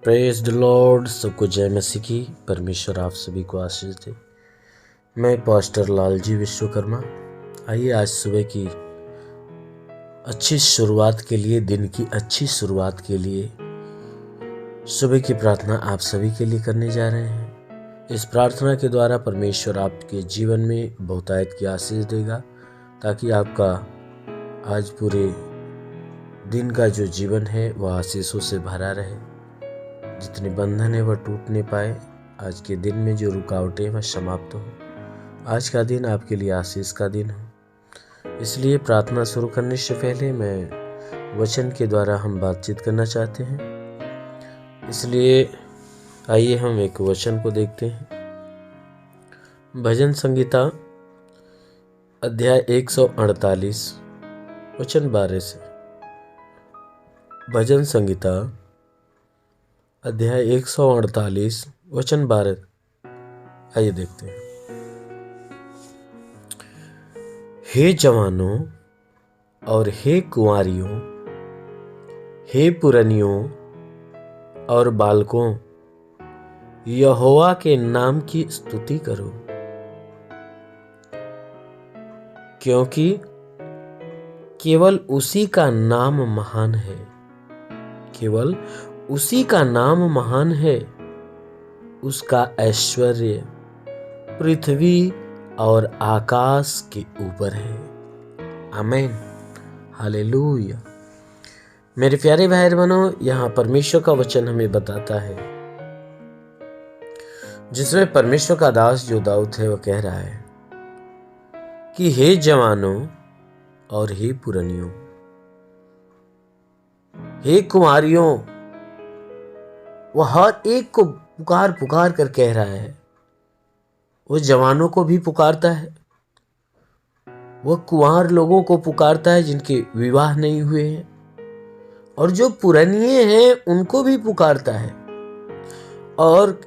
Praise the Lord. सबको जय मसीह की। परमेश्वर आप सभी को आशीष दे। मैं पास्टर लालजी विश्वकर्मा। आइए आज सुबह की अच्छी शुरुआत के लिए, दिन की अच्छी शुरुआत के लिए सुबह की प्रार्थना आप सभी के लिए करने जा रहे हैं। इस प्रार्थना के द्वारा परमेश्वर आपके जीवन में बहुतायत की आशीष देगा, ताकि आपका आज पूरे दिन का जो जीवन है वह आशीषों से भरा रहे। जितने बंधन है वह टूट नहीं पाए। आज के दिन में जो रुकावटें वह समाप्त हो। आज का दिन आपके लिए आशीष का दिन हो। इसलिए प्रार्थना शुरू करने से पहले मैं वचन के द्वारा हम बातचीत करना चाहते हैं। इसलिए आइए हम एक वचन को देखते हैं। भजन संगीता अध्याय 148 वचन 12 से। भजन संगीता अध्याय 148 वचन 12। आइए देखते हैं। हे जवानों और हे कुंवारियों, हे पुरनियों और बालकों, यहोवा के नाम की स्तुति करो, क्योंकि केवल उसी का नाम महान है। केवल उसी का नाम महान है। उसका ऐश्वर्य पृथ्वी और आकाश के ऊपर है। आमीन, हालेलुया। मेरे प्यारे भाई बहनों, यहाँ परमेश्वर का वचन हमें बताता है, जिसमें परमेश्वर का दास जो दाऊद है वह कह रहा है कि हे जवानों और हे पुरनियों, हे कुमारियों। वह हर एक को पुकार पुकार कर कह रहा है। वो जवानों को भी पुकारता है, वह कुंवार लोगों को पुकारता है जिनके विवाह नहीं हुए हैं, और जो पुरनिये हैं उनको भी पुकारता है। और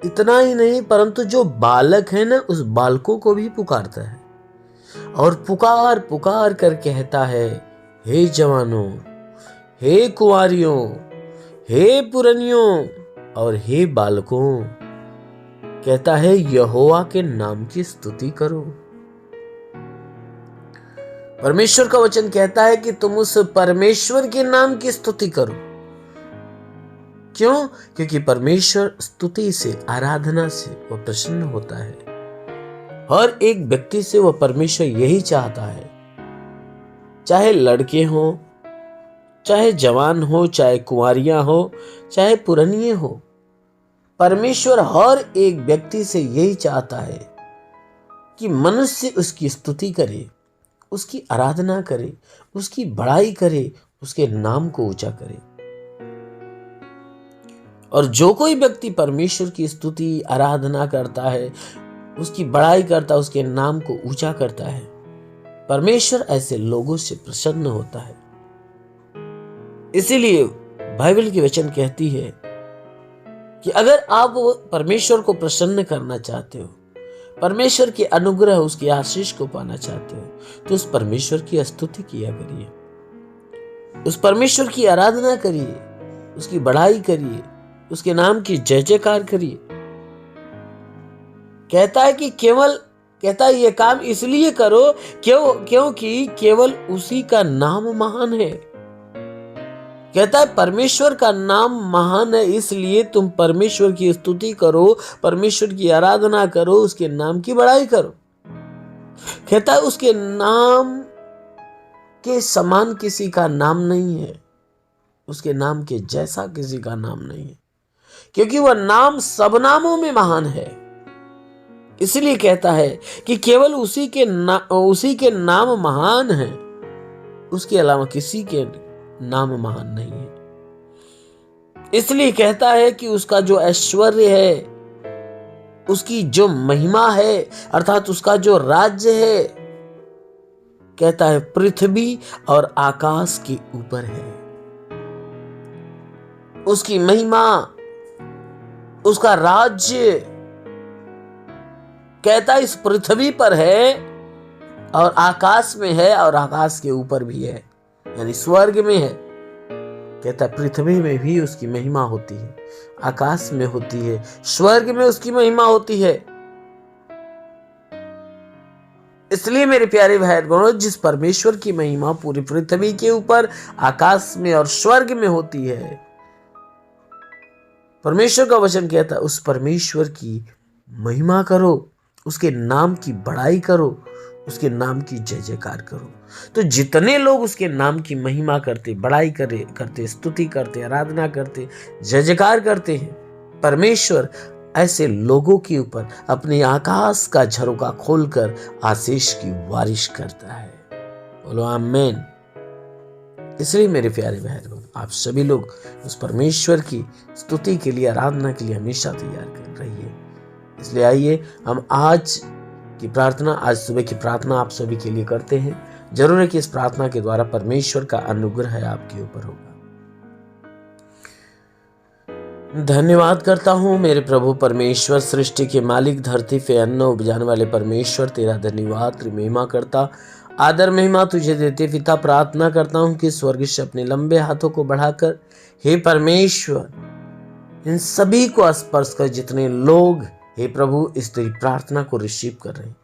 इतना ही नहीं, परंतु जो बालक है ना, उस बालकों को भी पुकारता है। और पुकार पुकार कर कहता है, हे जवानों, हे कुंवारियों, हे पुरनियों और हे बालकों। कहता है यहोवा के नाम की स्तुति करो। परमेश्वर का वचन कहता है कि तुम उस परमेश्वर के नाम की स्तुति करो। क्यों? क्योंकि परमेश्वर स्तुति से, आराधना से वह प्रसन्न होता है। हर एक व्यक्ति से वह परमेश्वर यही चाहता है, चाहे लड़के हो, चाहे जवान हो, चाहे कुंवारियां हो, चाहे पुरनिये हो। परमेश्वर हर एक व्यक्ति से यही चाहता है कि मनुष्य उसकी स्तुति करे, उसकी आराधना करे, उसकी बड़ाई करे, उसके नाम को ऊंचा करे। और जो कोई व्यक्ति परमेश्वर की स्तुति, आराधना करता है, उसकी बड़ाई करता है, उसके नाम को ऊंचा करता है, परमेश्वर ऐसे लोगों से प्रसन्न होता है। इसीलिए बाइबल की वचन कहती है कि अगर आप परमेश्वर को प्रसन्न करना चाहते हो, परमेश्वर के अनुग्रह, उसकी आशीष को पाना चाहते हो, तो उस परमेश्वर की स्तुति किया करिए, उस परमेश्वर की आराधना करिए, उसकी बढ़ाई करिए, उसके नाम की जय जयकार करिए। कहता है कि कहता है ये काम इसलिए करो क्योंकि केवल उसी का नाम महान है। कहता है परमेश्वर का नाम महान है, इसलिए तुम परमेश्वर की स्तुति करो, परमेश्वर की आराधना करो, उसके नाम की बड़ाई करो। कहता है उसके नाम के समान किसी का नाम नहीं है, उसके नाम के जैसा किसी का नाम नहीं है, क्योंकि वह नाम सब नामों में महान है। इसलिए कहता है कि केवल उसी के नाम महान है, उसके अलावा किसी के नाम महान नहीं है। इसलिए कहता है कि उसका जो ऐश्वर्य है, उसकी जो महिमा है, अर्थात उसका जो राज्य है, कहता है पृथ्वी और आकाश के ऊपर है। उसकी महिमा, उसका राज्य, कहता है इस पृथ्वी पर है और आकाश में है और आकाश के ऊपर भी है, यानी स्वर्ग में है। कहता पृथ्वी में भी उसकी महिमा होती है आकाश में होती है, स्वर्ग में उसकी महिमा होती है। इसलिए मेरे प्यारे भाई बहनों, जिस परमेश्वर की महिमा पूरी पृथ्वी के ऊपर, आकाश में और स्वर्ग में होती है, परमेश्वर का वचन कहता है उस परमेश्वर की महिमा करो, उसके नाम की बड़ाई करो, उसके नाम की जय जयकार करो। तो जितने लोग उसके नाम की महिमा करते, बड़ाई करते, स्तुति करते, आराधना करते, जय जयकार करते हैं, परमेश्वर ऐसे लोगों के ऊपर अपने आकाश का झरोका खोलकर आशीष की बारिश करता है। बोलो आमीन। इसलिए मेरे प्यारे भाई बहन, आप सभी लोग उस परमेश्वर की स्तुति के लिए, आराधना के लिए हमेशा तैयार कर रहिए। इसलिए आइए हम आज की प्रार्थना, आज सुबह की प्रार्थना आप सभी के लिए करते हैं। जरूर है कि इस प्रार्थना के द्वारा परमेश्वर का अनुग्रह आपके ऊपर होगा। धन्यवाद करता हूँ मेरे प्रभु परमेश्वर, सृष्टि के मालिक, धरती पे अन्न उपजाने वाले परमेश्वर, तेरा धन्यवाद, तेरी महिमा करता, आदर महिमा तुझे देते पिता। प्रार्थना करता हूँ कि स्वर्ग से अपने लंबे हाथों को बढ़ाकर, हे परमेश्वर, इन सभी को स्पर्श कर, जितने लोग हे प्रभु इस तेरी प्रार्थना को रिसीव कर रहे हैं,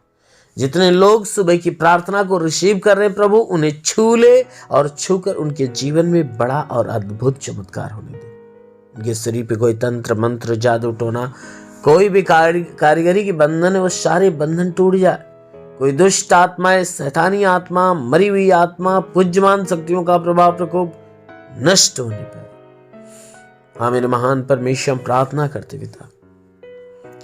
जितने लोग सुबह की प्रार्थना को रिसीव कर रहे हैं प्रभु, उन्हें छू ले और छूकर उनके जीवन में बड़ा और अद्भुत चमत्कार होने दे। उनके शरीर पे कोई तंत्र मंत्र, जादू टोना, कोई भी कारीगरी के बंधन है, वो सारे बंधन टूट जाए। कोई दुष्ट आत्माएं, शैतानी आत्मा, मरी हुई आत्मा, पूज्यमान शक्तियों का प्रभाव प्रकोप नष्ट होने पाए। हाँ मेरे महान परमेश्वर, हम प्रार्थना करते पिता,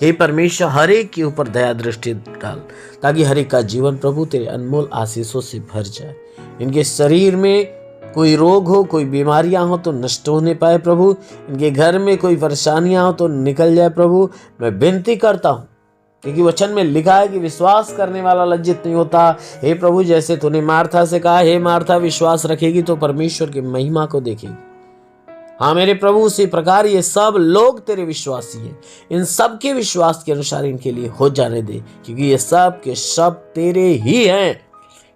हे परमेश्वर, हर एक के ऊपर दया दृष्टि डाल, ताकि हर एक का जीवन प्रभु तेरे अनमोल आशीषों से भर जाए। इनके शरीर में कोई रोग हो, कोई बीमारियां हो तो नष्ट होने पाए प्रभु। इनके घर में कोई परेशानियां हो तो निकल जाए प्रभु। मैं विनती करता हूं, क्योंकि वचन में लिखा है कि विश्वास करने वाला लज्जित नहीं होता। हे प्रभु, जैसे तूने मार्था से कहा, हे मार्था विश्वास रखेगी तो परमेश्वर की महिमा को देखेगी। हाँ मेरे प्रभु, उसी प्रकार ये सब लोग तेरे विश्वासी हैं। इन सब के विश्वास के अनुसार इनके लिए हो जाने दे, क्योंकि ये सब के सब तेरे ही हैं।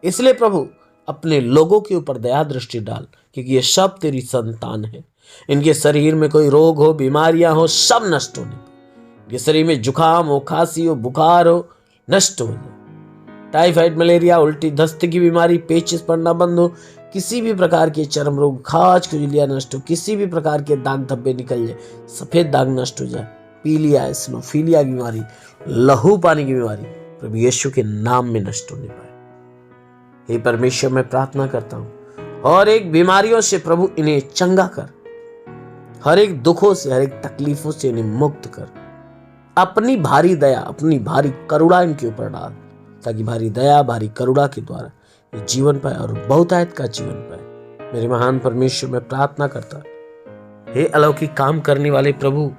इसलिए प्रभु अपने लोगों के ऊपर दया दृष्टि डाल, क्योंकि ये सब तेरी संतान है। इनके शरीर में कोई रोग हो, बीमारियां हो, सब नष्ट होने। इनके शरीर में जुकाम हो, खांसी हो, बुखार हो, नष्ट हो जाए। टाइफाइड, मलेरिया, उल्टी, दस्त की बीमारी, पेचिश पड़ना बंद हो, किसी भी प्रकार के चर्म रोग, खाज खुजलियां नष्ट हो, किसी भी प्रकार के दाग धब्बे निकल जाए, सफेद दाग नष्ट हो जाए, पीलिया, एसिनोफीलिया की बीमारी, लहू पानी की बीमारी प्रभु यीशु के नाम में नष्ट होने पाए। हे परमेश्वर, मैं प्रार्थना करता हूं, और एक बीमारियों से प्रभु इन्हें चंगा कर, हर एक दुखों से, हर एक तकलीफों से इन्हें मुक्त कर। अपनी भारी दया, अपनी भारी करुणा इनके ऊपर डाल, ताकि भारी दया, भारी करुणा के द्वारा ये जीवन पाए और बहुतायत का जीवन पाए। मेरे महान परमेश्वर, मैं प्रार्थना करता, हे अलौकिक काम करने वाले प्रभु,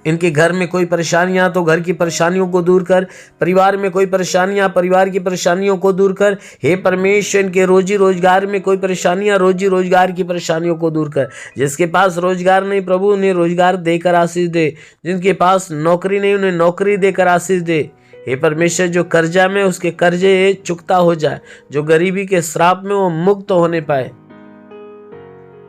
इनके घर में कोई परेशानियां तो घर की परेशानियों को दूर कर, परिवार में कोई परेशानियां, परिवार की परेशानियों को दूर कर। हे परमेश्वर, इनके रोजी रोजगार में कोई परेशानियां, रोजी रोजगार की परेशानियों को दूर कर। जिसके पास रोजगार नहीं प्रभु, उन्हें रोजगार देकर आशीष दे। जिनके पास नौकरी नहीं, उन्हें नौकरी देकर आशीष दे। हे परमेश्वर, जो कर्जा में, उसके कर्जे चुकता हो जाए, जो गरीबी के श्राप में वो मुक्त होने पाए।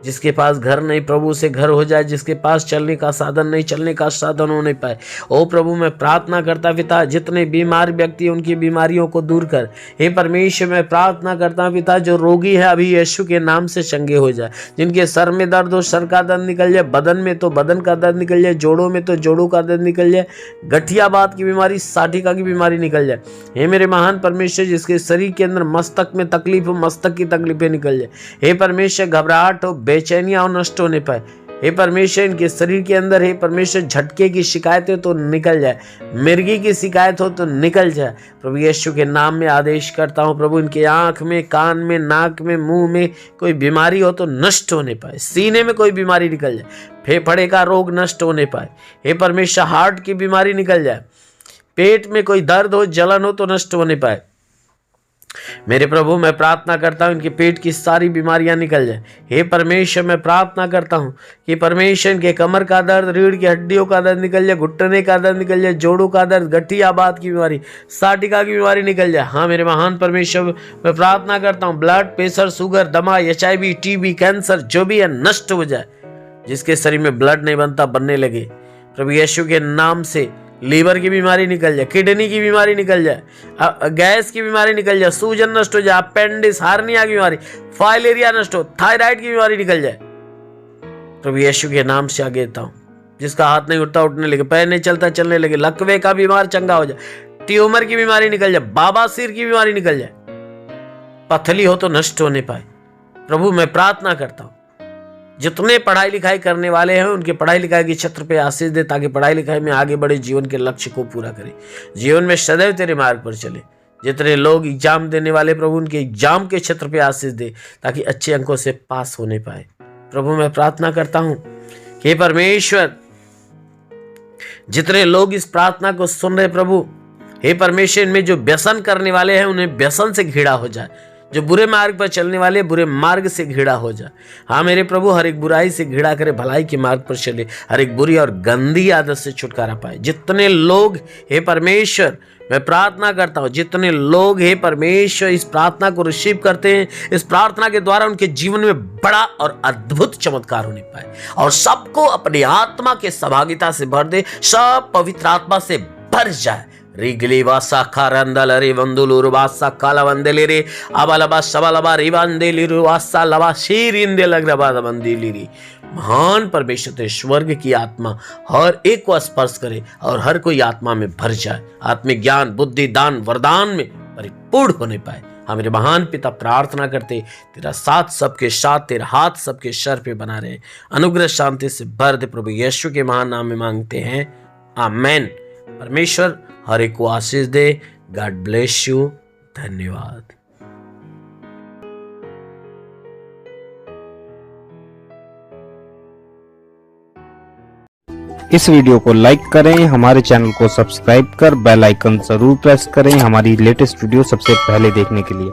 जिसके पास घर नहीं प्रभु, से घर हो जाए। जिसके पास चलने का साधन नहीं, चलने का साधन होने पाए। ओ प्रभु, मैं प्रार्थना करता पिता, जितने बीमार व्यक्ति उनकी बीमारियों को दूर कर। हे परमेश्वर, मैं प्रार्थना करता पिता, जो रोगी है अभी यीशु के नाम से चंगे हो जाए। जिनके सर में दर्द हो, सर का दर्द निकल जाए, बदन में तो बदन का दर्द निकल जाए, जोड़ों में तो जोड़ों का दर्द निकल जाए, गठियाबात की बीमारी, साठिका की बीमारी निकल जाए। हे मेरे महान परमेश्वर, जिसके शरीर के अंदर मस्तक में तकलीफ हो, मस्तक की तकलीफें निकल जाए। हे परमेश्वर, घबराहट हो, बेचैनियां नष्ट होने पाए। हे परमेश्वर, इनके शरीर के अंदर हे परमेश्वर झटके की शिकायतें तो निकल जाए, मिर्गी की शिकायत हो तो निकल जाए। प्रभु यीशु के नाम में आदेश करता हूं प्रभु, इनके आंख में, कान में, नाक में, मुंह में कोई बीमारी हो तो नष्ट होने पाए। सीने में कोई बीमारी निकल जाए, फेफड़े का रोग नष्ट होने पाए। हे परमेश्वर, हार्ट की बीमारी निकल जाए, पेट में कोई दर्द हो, जलन हो तो नष्ट होने पाए। मेरे प्रभु, मैं प्रार्थना करता हूं, इनके पेट की सारी बीमारियां निकल जाए। हे परमेश्वर, मैं प्रार्थना करता हूं कि परमेश्वर इनके कमर का दर्द, रीढ़ की हड्डियों का दर्द निकल जाए, घुटने का दर्द निकल जाए, जोड़ों का दर्द, गठियाबात की बीमारी, साटिका की बीमारी निकल जाए। हाँ मेरे महान परमेश्वर, मैं प्रार्थना करता हूँ, ब्लड प्रेशर, शुगर, दमा, HIV, TB, कैंसर जो भी है नष्ट हो जाए। जिसके शरीर में ब्लड नहीं बनता बनने लगे। प्रभु यीशु के नाम से लीवर की बीमारी निकल जाए, किडनी की बीमारी निकल जाए, गैस की बीमारी निकल जाए, सूजन नष्ट हो जाए, अपेंडिस, हार्निया की बीमारी, फाइलेरिया नष्ट हो, थायराइड की बीमारी निकल जाए। प्रभु यीशु के नाम से आगे देता हूं। जिसका हाथ नहीं उठता उठने लगे, पैर नहीं चलता चलने लगे, लकवे का बीमार चंगा हो जाए, ट्यूमर की बीमारी निकल जाए, बाबासीर की बीमारी निकल जाए, पथली हो तो नष्ट होने पाए। प्रभु मैं प्रार्थना करता हूं, जितने पढ़ाई लिखाई करने वाले हैं उनके पढ़ाई लिखाई के क्षेत्र पे आशीष दे, ताकि पढ़ाई लिखाई में आगे बढ़े, जीवन के लक्ष्य को पूरा करे, जीवन में सदैव तेरे मार्ग पर चले। जितने लोग एग्जाम देने वाले प्रभु उनके एग्जाम के क्षेत्र पे आशीष दे, ताकि अच्छे अंकों से पास होने पाए। प्रभु मैं प्रार्थना करता हूं कि परमेश्वर, जितने लोग इस प्रार्थना को सुन रहे प्रभु, हे परमेश्वर, इनमें जो व्यसन करने वाले हैं उन्हें व्यसन से घृणा हो जाए, जो बुरे मार्ग पर चलने वाले बुरे मार्ग से घृणा हो जाए। हाँ मेरे प्रभु, हर एक बुराई से घृणा करे, भलाई के मार्ग पर चले, हर एक बुरी और गंदी आदत से छुटकारा पाए। जितने लोग हे परमेश्वर, मैं प्रार्थना करता हूं, जितने लोग हे परमेश्वर इस प्रार्थना को रिसीव करते हैं, इस प्रार्थना के द्वारा उनके जीवन में बड़ा और अद्भुत चमत्कार होने पाए, और सबको अपनी आत्मा के सहभागिता से भर दे, सब पवित्र आत्मा से भर जाए। रिगली वासा खारंदल रे वंदुलुर वासा काला वंदले रे अबलबा सबलबा रिवंदेली वासा लबा शीरिंदे लगरबा वंदेली रे। महान परमेश्वर ते स्वर्ग की आत्मा हर एक को स्पर्श करे और हर कोई आत्मा में भर जाए, आत्मिक ज्ञान, बुद्धि, दान, वरदान में परिपूर्ण होने पाए। हाँ मेरे महान पिता, प्रार्थना करते तेरा साथ सबके साथ, तेरा हाथ सबके सर पे बना रहे, अनुग्रह शांति से भर दे। प्रभु यीशु के महान नाम में मांगते हैं, आमेन। परमेश्वर हर एक को आशीष दे। God bless you. धन्यवाद। इस वीडियो को लाइक करें, हमारे चैनल को सब्सक्राइब कर बेल आइकन जरूर प्रेस करें हमारी लेटेस्ट वीडियो सबसे पहले देखने के लिए।